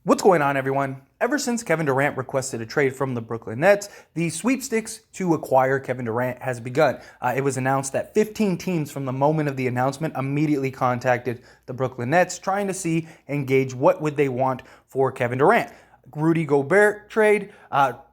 What's going on, everyone? Ever since Kevin Durant requested a trade from the Brooklyn Nets, the sweepstakes to acquire Kevin Durant has begun. It was announced that 15 teams from the moment of the announcement immediately contacted the Brooklyn Nets trying to see and gauge what would they want for Kevin Durant. Rudy Gobert trade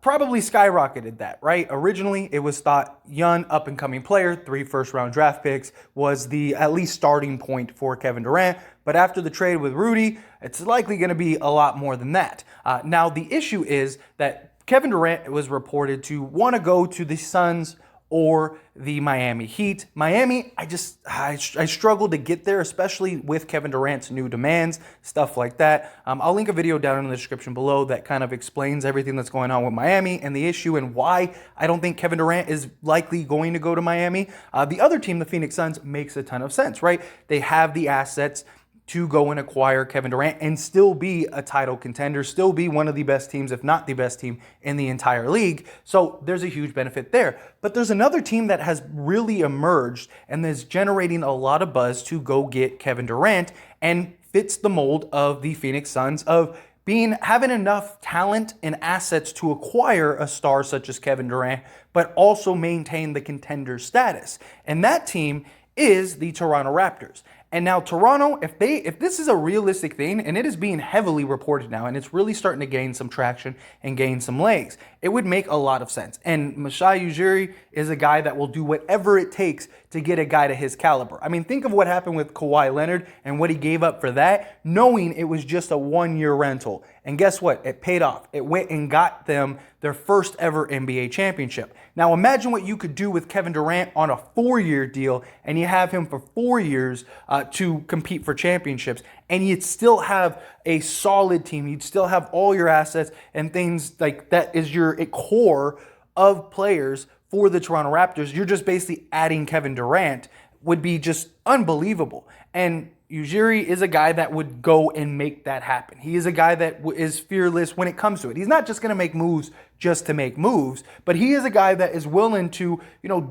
probably skyrocketed that, right? Originally, it was thought young, up-and-coming player, 3 first-round draft picks, was the at least starting point for Kevin Durant. But after the trade with Rudy, it's likely going to be a lot more than that. Now, the issue is that Kevin Durant was reported to want to go to the Suns or the Miami Heat. Miami, I struggle to get there, especially with Kevin Durant's new demands, stuff like that. I'll link a video down in the description below that kind of explains everything that's going on with Miami and the issue and why I don't think Kevin Durant is likely going to go to Miami. The other team, the Phoenix Suns, makes a ton of sense, right? They have the assets to go and acquire Kevin Durant and still be a title contender, still be one of the best teams, if not the best team in the entire league. So there's a huge benefit there. But there's another team that has really emerged and is generating a lot of buzz to go get Kevin Durant and fits the mold of the Phoenix Suns of having enough talent and assets to acquire a star such as Kevin Durant, but also maintain the contender status. And that team is the Toronto Raptors. And now Toronto, if this is a realistic thing, and it is being heavily reported now, and it's really starting to gain some traction and gain some legs, it would make a lot of sense. And Masai Ujiri is a guy that will do whatever it takes to get a guy to his caliber. I mean, think of what happened with Kawhi Leonard and what he gave up for that, knowing it was just a one-year rental. And guess what? It paid off. It went and got them their first ever NBA championship. Now imagine what you could do with Kevin Durant on a 4-year deal, and you have him for 4 years to compete for championships, and you'd still have a solid team. You'd still have all your assets and things like that is your core of players for the Toronto Raptors. You're just basically adding Kevin Durant would be just unbelievable. And Ujiri is a guy that would go and make that happen. He is a guy that is fearless when it comes to it. He's not just going to make moves just to make moves, but he is a guy that is willing to,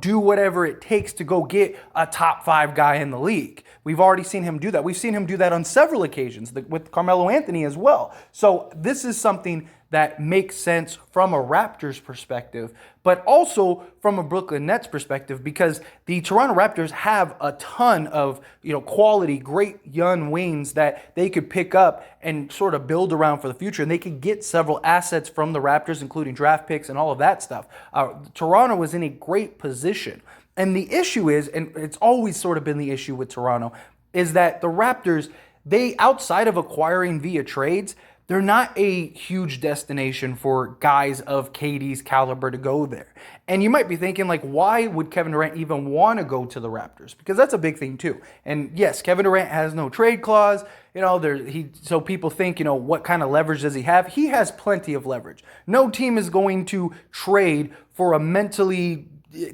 do whatever it takes to go get a top 5 guy in the league. We've already seen him do that. We've seen him do that on several occasions with Carmelo Anthony as well. So this is something that makes sense from a Raptors perspective, but also from a Brooklyn Nets perspective, because the Toronto Raptors have a ton of, quality, great young wings that they could pick up and sort of build around for the future. And they could get several assets from the Raptors, including draft picks and all of that stuff. Toronto was in a great position. And the issue is, and it's always sort of been the issue with Toronto, is that the Raptors, they, outside of acquiring via trades, they're not a huge destination for guys of KD's caliber to go there. And you might be thinking, why would Kevin Durant even want to go to the Raptors? Because that's a big thing too. And yes, Kevin Durant has no trade clause. So people think, what kind of leverage does he have? He has plenty of leverage. No team is going to trade for a mentally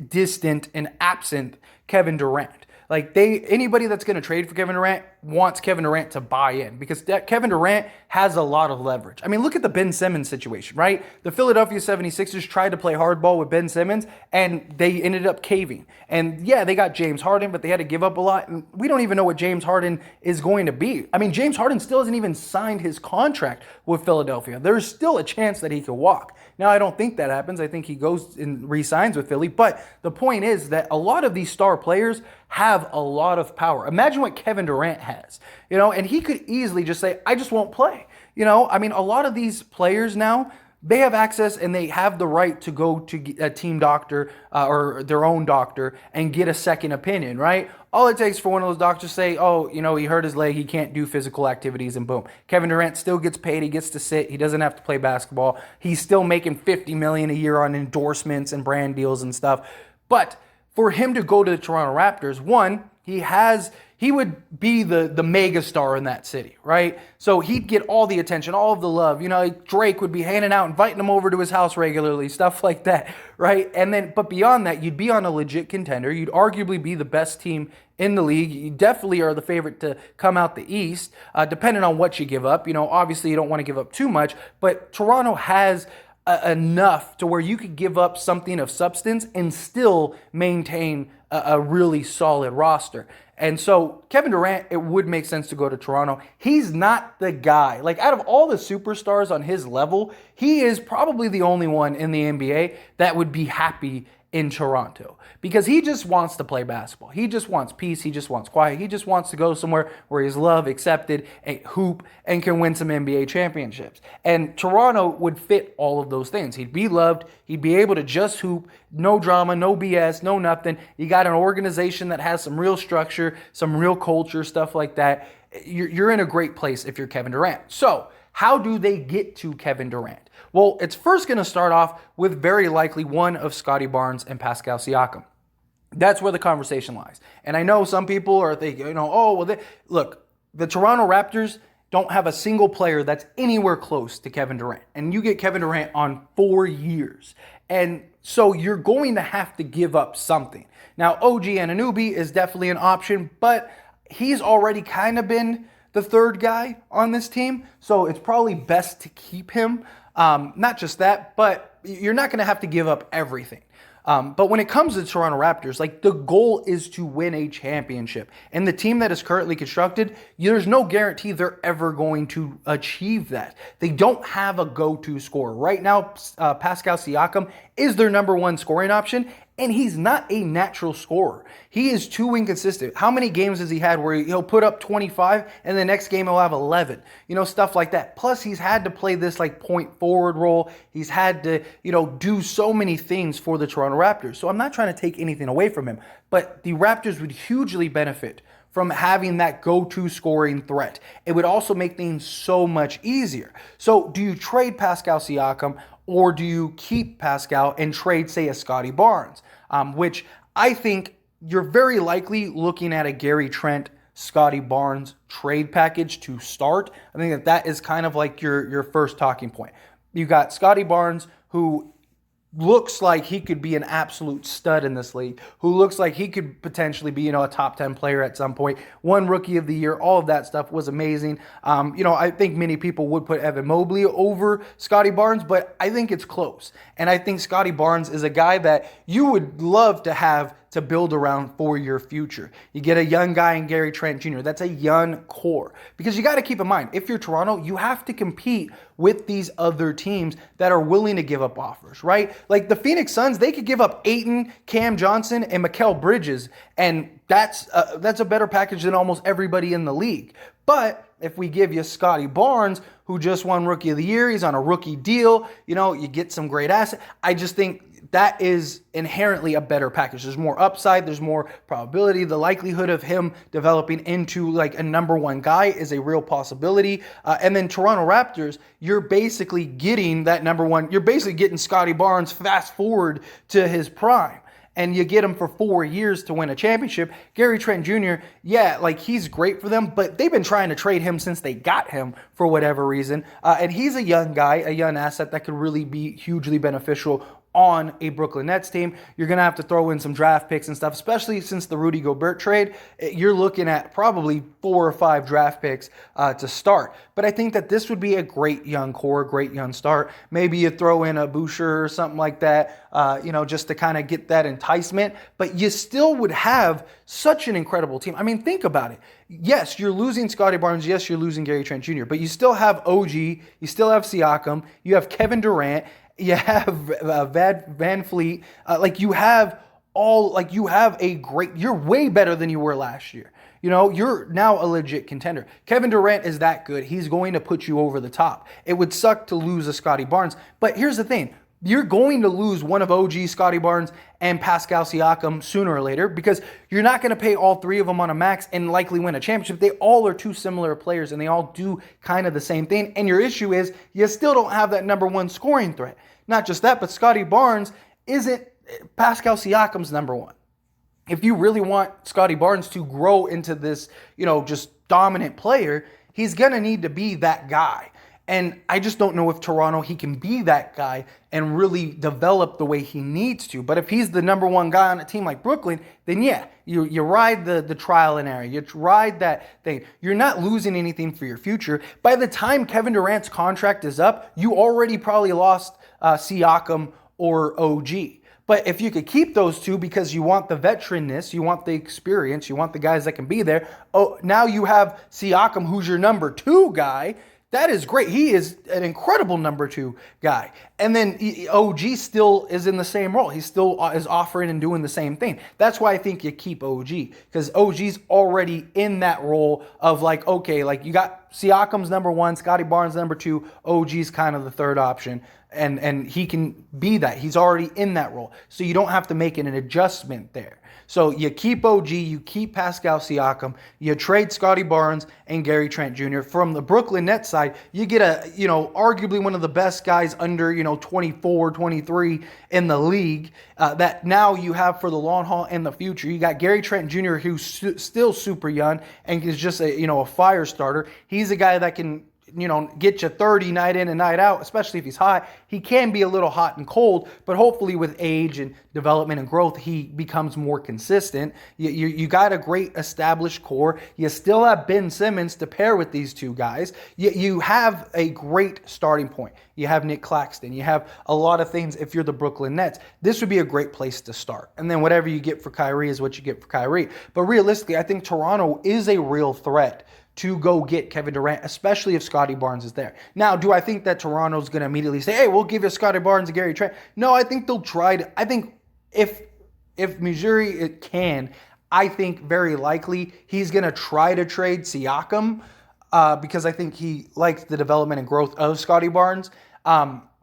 distant and absent Kevin Durant. Anybody that's going to trade for Kevin Durant wants Kevin Durant to buy in, because Kevin Durant has a lot of leverage. I mean, look at the Ben Simmons situation, right? The Philadelphia 76ers tried to play hardball with Ben Simmons, and they ended up caving. And yeah, they got James Harden, but they had to give up a lot. And we don't even know what James Harden is going to be. I mean, James Harden still hasn't even signed his contract with Philadelphia. There's still a chance that he could walk. Now, I don't think that happens. I think he goes and re-signs with Philly. But the point is that a lot of these star players have a lot of power. Imagine what Kevin Durant has, and he could easily just say, I just won't play. I mean, a lot of these players now, they have access and they have the right to go to a team doctor or their own doctor and get a second opinion, right? All it takes for one of those doctors to say, oh, he hurt his leg, he can't do physical activities, and boom. Kevin Durant still gets paid, he gets to sit, he doesn't have to play basketball. He's still making $50 million a year on endorsements and brand deals and stuff. But for him to go to the Toronto Raptors, one, he would be the mega star in that city, right? So he'd get all the attention, all of the love. Drake would be handing out, inviting him over to his house regularly, stuff like that, right? But beyond that, you'd be on a legit contender. You'd arguably be the best team in the league. You definitely are the favorite to come out the East, depending on what you give up. Obviously you don't want to give up too much, but Toronto has enough to where you could give up something of substance and still maintain a really solid roster. And so Kevin Durant, it would make sense to go to Toronto. He's not the guy. Like, out of all the superstars on his level, he is probably the only one in the NBA that would be happy in Toronto, because he just wants to play basketball. He just wants peace. He just wants quiet. He just wants to go somewhere where he's loved, accepted, and hoop, and can win some NBA championships. And Toronto would fit all of those things. He'd be loved. He'd be able to just hoop. No drama, no BS, no nothing. You got an organization that has some real structure, some real culture, stuff like that. You're in a great place if you're Kevin Durant. So how do they get to Kevin Durant? Well, it's first going to start off with very likely one of Scottie Barnes and Pascal Siakam. That's where the conversation lies. And I know some people are thinking, look, the Toronto Raptors don't have a single player that's anywhere close to Kevin Durant. And you get Kevin Durant on 4 years. And so you're going to have to give up something. Now, OG Anunoby is definitely an option, but he's already kind of been the third guy on this team. So it's probably best to keep him. Not just that, but you're not going to have to give up everything. But when it comes to the Toronto Raptors, like, the goal is to win a championship. And the team that is currently constructed, there's no guarantee they're ever going to achieve that. They don't have a go-to scorer. Right now, Pascal Siakam is their number one scoring option, and he's not a natural scorer. He is too inconsistent. How many games has he had where he'll put up 25 and the next game he'll have 11? Stuff like that. Plus, he's had to play this like point forward role. He's had to, do so many things for the Toronto Raptors. So I'm not trying to take anything away from him, but the Raptors would hugely benefit from having that go-to scoring threat. It would also make things so much easier. So do you trade Pascal Siakam, or do you keep Pascal and trade, say, a Scottie Barnes? Which I think you're very likely looking at a Gary Trent, Scottie Barnes trade package to start. I think that is kind of like your first talking point. You got Scottie Barnes, who looks like he could be an absolute stud in this league, who looks like he could potentially be, a top 10 player at some point, won Rookie of the Year, all of that stuff was amazing. I think many people would put Evan Mobley over Scottie Barnes, but I think it's close. And I think Scottie Barnes is a guy that you would love to have to build around for your future. You get a young guy in Gary Trent Jr. That's a young core. Because you got to keep in mind, if you're Toronto, you have to compete with these other teams that are willing to give up offers, right? Like the Phoenix Suns, they could give up Ayton, Cam Johnson, and Mikal Bridges, and that's a better package than almost everybody in the league. But if we give you Scottie Barnes, who just won Rookie of the Year, he's on a rookie deal, you get some great assets. I just think that is inherently a better package. There's more upside. There's more probability. The likelihood of him developing into like a number one guy is a real possibility. And then Toronto Raptors, you're basically getting that number one. You're basically getting Scottie Barnes fast forward to his prime. And you get him for 4 years to win a championship. Gary Trent Jr., he's great for them, but they've been trying to trade him since they got him for whatever reason. And he's a young guy, a young asset that could really be hugely beneficial on a Brooklyn Nets team. You're going to have to throw in some draft picks and stuff, especially since the Rudy Gobert trade. You're looking at probably 4 or 5 draft picks to start. But I think that this would be a great young core, great young start. Maybe you throw in a Boucher or something like that, just to kind of get that enticement. But you still would have such an incredible team. I mean, think about it. Yes, you're losing Scottie Barnes. Yes, you're losing Gary Trent Jr. But you still have OG. You still have Siakam. You have Kevin Durant. You have Van Fleet. You have you're way better than you were last year. You're now a legit contender. Kevin Durant is that good. He's going to put you over the top. It would suck to lose a Scottie Barnes. But here's the thing. You're going to lose one of OG, Scottie Barnes, and Pascal Siakam sooner or later, because you're not going to pay all 3 of them on a max and likely win a championship. They all are 2 similar players, and they all do kind of the same thing. And your issue is you still don't have that number one scoring threat. Not just that, but Scottie Barnes isn't Pascal Siakam's number one. If you really want Scottie Barnes to grow into this, just dominant player, he's going to need to be that guy. And I just don't know if Toronto, he can be that guy and really develop the way he needs to. But if he's the number one guy on a team like Brooklyn, then yeah, you ride the trial and error. You ride that thing. You're not losing anything for your future. By the time Kevin Durant's contract is up, you already probably lost Siakam or OG. But if you could keep those two because you want the veteranness, you want the experience, you want the guys that can be there. Oh, now you have Siakam, who's your number 2 guy. That is great. He is an incredible number 2 guy. And then OG still is in the same role. He still is offering and doing the same thing. That's why I think you keep OG, because OG's already in that role of like, okay, like you got Siakam's number 1, Scottie Barnes number 2, OG's kind of the third option. And he can be that. He's already in that role. So you don't have to make an adjustment there. So you keep OG, you keep Pascal Siakam, you trade Scottie Barnes and Gary Trent Jr. From the Brooklyn Nets side, you get arguably one of the best guys under, 24, 23 in the league that now you have for the long haul and the future. You got Gary Trent Jr., who's still super young and is just a fire starter. He's a guy that can get you 30 night in and night out, especially if he's hot. He can be a little hot and cold, but hopefully with age and development and growth, he becomes more consistent. You got a great established core. You still have Ben Simmons to pair with these two guys. You have a great starting point. You have Nick Claxton. You have a lot of things. If you're the Brooklyn Nets, this would be a great place to start. And then whatever you get for Kyrie is what you get for Kyrie. But realistically, I think Toronto is a real threat to go get Kevin Durant, especially if Scottie Barnes is there. Now, do I think that Toronto's going to immediately say, hey, we'll give you Scottie Barnes and Gary Trent? No, I think they'll try to. I think if Missouri can, I think very likely he's going to try to trade Siakam because I think he likes the development and growth of Scottie Barnes,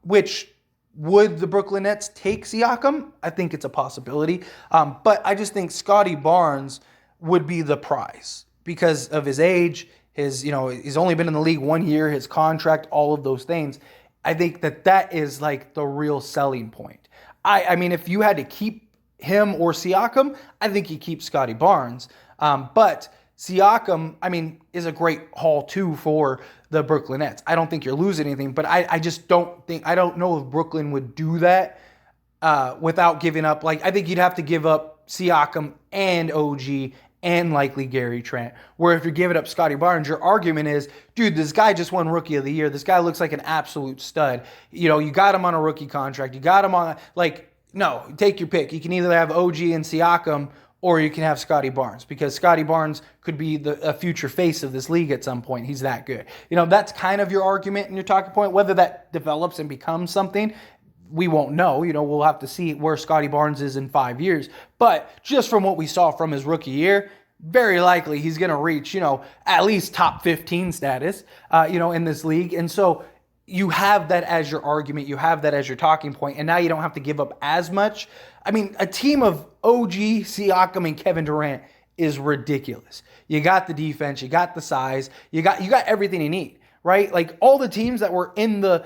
which would the Brooklyn Nets take Siakam? I think it's a possibility. But I just think Scottie Barnes would be the prize, because of his age, he's only been in the league 1 year, his contract, all of those things. I think that is like the real selling point. I mean, if you had to keep him or Siakam, I think you keep Scottie Barnes. But Siakam, I mean, is a great haul too for the Brooklyn Nets. I don't think you're losing anything, but I don't know if Brooklyn would do that without giving up. Like, I think you'd have to give up Siakam and OG and likely Gary Trent. Where if you're giving up Scottie Barnes, your argument is, dude, this guy just won Rookie of the Year. This guy looks like an absolute stud. You got him on a rookie contract. You got him on, no, take your pick. You can either have OG and Siakam, or you can have Scottie Barnes, because Scottie Barnes could be a future face of this league at some point. He's that good. That's kind of your argument and your talking point. Whether that develops and becomes something, we won't know. We'll have to see where Scottie Barnes is in 5 years. But just from what we saw from his rookie year, very likely he's going to reach, at least top 15 status, in this league. And so you have that as your argument. You have that as your talking point. And now you don't have to give up as much. I mean, a team of OG, Siakam, and Kevin Durant is ridiculous. You got the defense. You got the size. You got everything you need. Right? Like, all the teams that were in the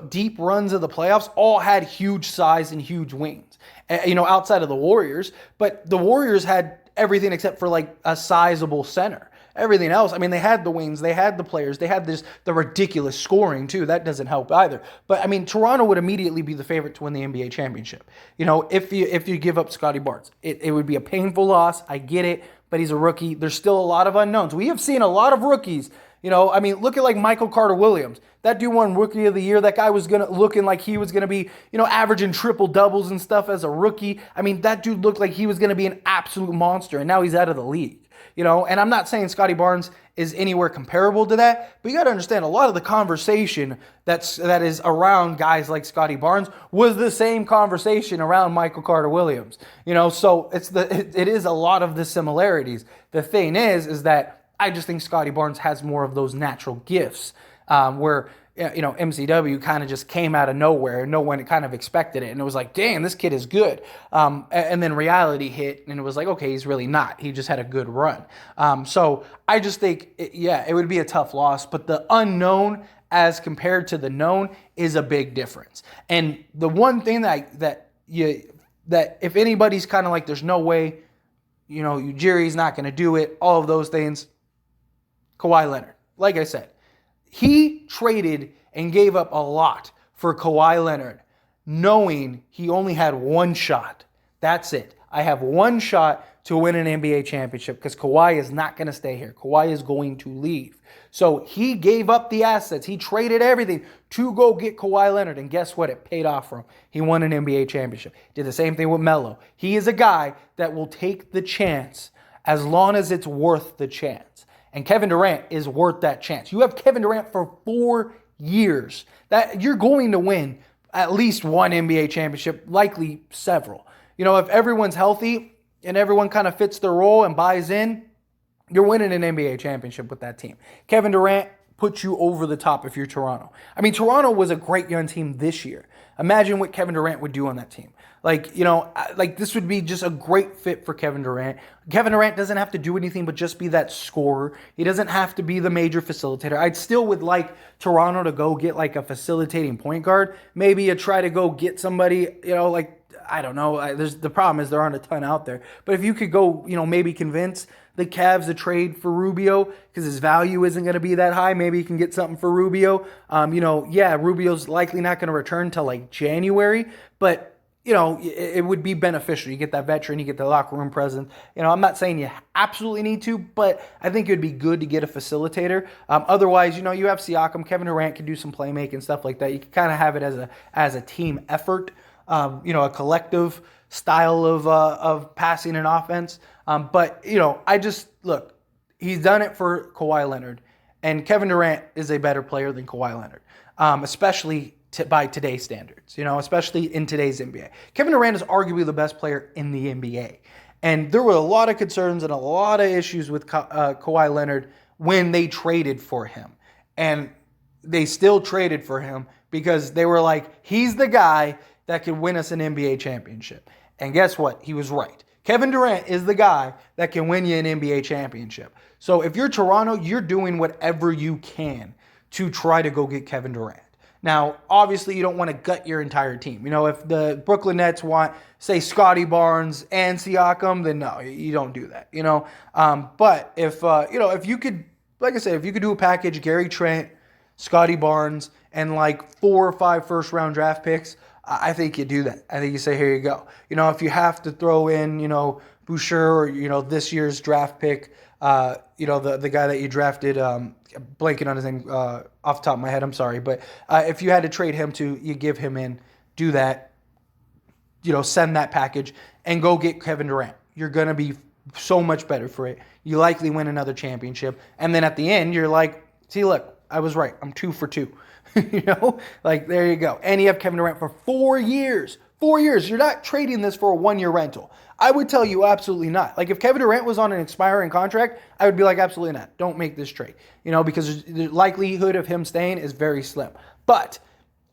deep runs of the playoffs all had huge size and huge wings, outside of the Warriors. But the Warriors had everything except for like a sizable center. Everything else, I mean, they had the wings, they had the players, they had the ridiculous scoring too. That doesn't help either. But I mean, Toronto would immediately be the favorite to win the NBA championship. If you give up Scottie Barnes, it would be a painful loss. I get it, but he's a rookie. There's still a lot of unknowns. We have seen a lot of rookies. Look at like Michael Carter-Williams. That dude won Rookie of the Year. That guy was looking like he was gonna be, averaging triple doubles and stuff as a rookie. I mean, that dude looked like he was gonna be an absolute monster, and now he's out of the league. And I'm not saying Scottie Barnes is anywhere comparable to that, but you got to understand, a lot of the conversation that is around guys like Scottie Barnes was the same conversation around Michael Carter-Williams. So it is a lot of the similarities. The thing is that I just think Scottie Barnes has more of those natural gifts, where MCW kind of just came out of nowhere. No one kind of expected it, and it was like, dang, this kid is good. And then reality hit, and it was like, okay, he's really not. He just had a good run. So I just think, it would be a tough loss, but the unknown as compared to the known is a big difference. And the one thing that if anybody's kind of like, there's no way, Jerry's not going to do it, all of those things, Kawhi Leonard. Like I said, he traded and gave up a lot for Kawhi Leonard, knowing he only had one shot. That's it. I have one shot to win an NBA championship because Kawhi is not going to stay here. Kawhi is going to leave. So he gave up the assets. He traded everything to go get Kawhi Leonard. And guess what? It paid off for him. He won an NBA championship. Did the same thing with Melo. He is a guy that will take the chance as long as it's worth the chance. And Kevin Durant is worth that chance. You have Kevin Durant for 4 years. That you're going to win at least one NBA championship, likely several. If everyone's healthy and everyone kind of fits their role and buys in, you're winning an NBA championship with that team. Kevin Durant puts you over the top if you're Toronto. I mean, Toronto was a great young team this year. Imagine what Kevin Durant would do on that team. This would be just a great fit for Kevin Durant. Kevin Durant doesn't have to do anything but just be that scorer. He doesn't have to be the major facilitator. I still would like Toronto to go get like a facilitating point guard. Maybe you try to go get somebody, I don't know. The problem is there aren't a ton out there. But if you could go, maybe convince the Cavs to trade for Rubio because his value isn't going to be that high. Maybe you can get something for Rubio. Rubio's likely not going to return till like January, but it would be beneficial. You get that veteran, you get the locker room presence. I'm not saying you absolutely need to, but I think it would be good to get a facilitator. Otherwise, you have Siakam. Kevin Durant can do some playmaking, stuff like that. You can kind of have it as a team effort, a collective style of passing and offense. Look, he's done it for Kawhi Leonard, and Kevin Durant is a better player than Kawhi Leonard, especially by today's standards, especially in today's NBA. Kevin Durant is arguably the best player in the NBA. And there were a lot of concerns and a lot of issues with Kawhi Leonard when they traded for him. And they still traded for him because they were like, he's the guy that can win us an NBA championship. And guess what? He was right. Kevin Durant is the guy that can win you an NBA championship. So if you're Toronto, you're doing whatever you can to try to go get Kevin Durant. Now, obviously, you don't want to gut your entire team. If the Brooklyn Nets want, say, Scottie Barnes and Siakam, then no, you don't do that. But if you could, like I said, if you could do a package, Gary Trent, Scottie Barnes, and like 4 or 5 first-round draft picks, I think you do that. I think you say, here you go. If you have to throw in, Boucher or, this year's draft pick, the guy that you drafted, blanking on his name off the top of my head, I'm sorry. But if you had to trade him you give him in, do that, send that package and go get Kevin Durant. You're going to be so much better for it. You likely win another championship. And then at the end, you're like, see, look, I was right. I'm 2 for 2. There you go. And you have Kevin Durant for 4 years. 4 years. You're not trading this for a 1-year rental. I would tell you absolutely not. If Kevin Durant was on an expiring contract, I would be like, absolutely not. Don't make this trade. Because the likelihood of him staying is very slim. But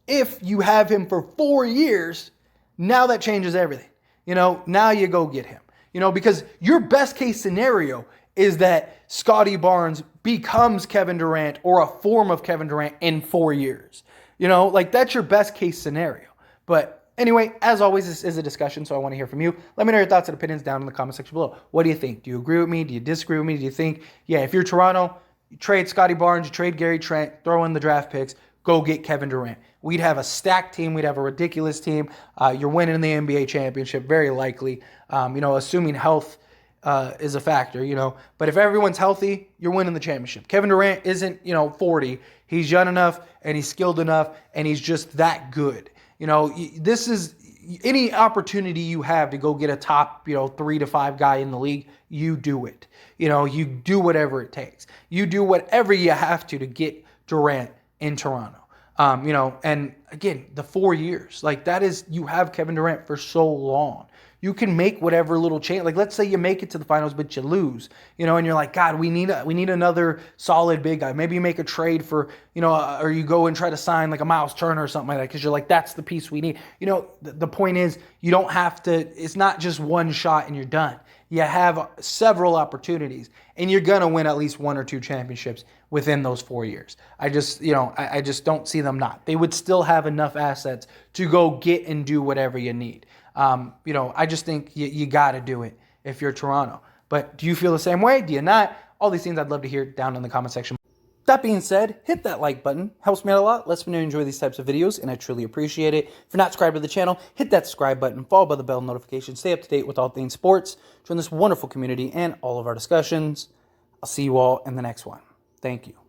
if you have him for 4 years, now that changes everything. Now you go get him. Because your best case scenario is that Scottie Barnes becomes Kevin Durant or a form of Kevin Durant in 4 years. That's your best case scenario. But anyway, as always, this is a discussion, so I want to hear from you. Let me know your thoughts and opinions down in the comment section below. What do you think? Do you agree with me? Do you disagree with me? Do you think, if you're Toronto, you trade Scottie Barnes, you trade Gary Trent, throw in the draft picks, go get Kevin Durant. We'd have a stacked team. We'd have a ridiculous team. You're winning the NBA championship, very likely, assuming health is a factor, But if everyone's healthy, you're winning the championship. Kevin Durant isn't, 40. He's young enough, and he's skilled enough, and he's just that good. This is any opportunity you have to go get a top, 3 to 5 guy in the league, you do it. You do whatever it takes. You do whatever you have to get Durant in Toronto. And again, the 4 years, that is, you have Kevin Durant for so long. You can make whatever little change. Let's say you make it to the finals, but you lose, and you're like, God, we need another solid big guy. Maybe you make a trade for, or you go and try to sign like a Miles Turner or something like that because you're like, that's the piece we need. The point is, you don't have to. It's not just one shot and you're done. You have several opportunities, and you're gonna win at least 1 or 2 championships within those 4 years. I just don't see them not. They would still have enough assets to go get and do whatever you need. I just think you got to do it if you're Toronto. But do you feel the same way? Do you not? All these things I'd love to hear down in the comment section. That being said, hit that like button. Helps me out a lot. Lets me know you enjoy these types of videos, and I truly appreciate it. If you're not subscribed to the channel, hit that subscribe button, followed by the bell notification. Stay up to date with all things sports. Join this wonderful community and all of our discussions. I'll see you all in the next one. Thank you.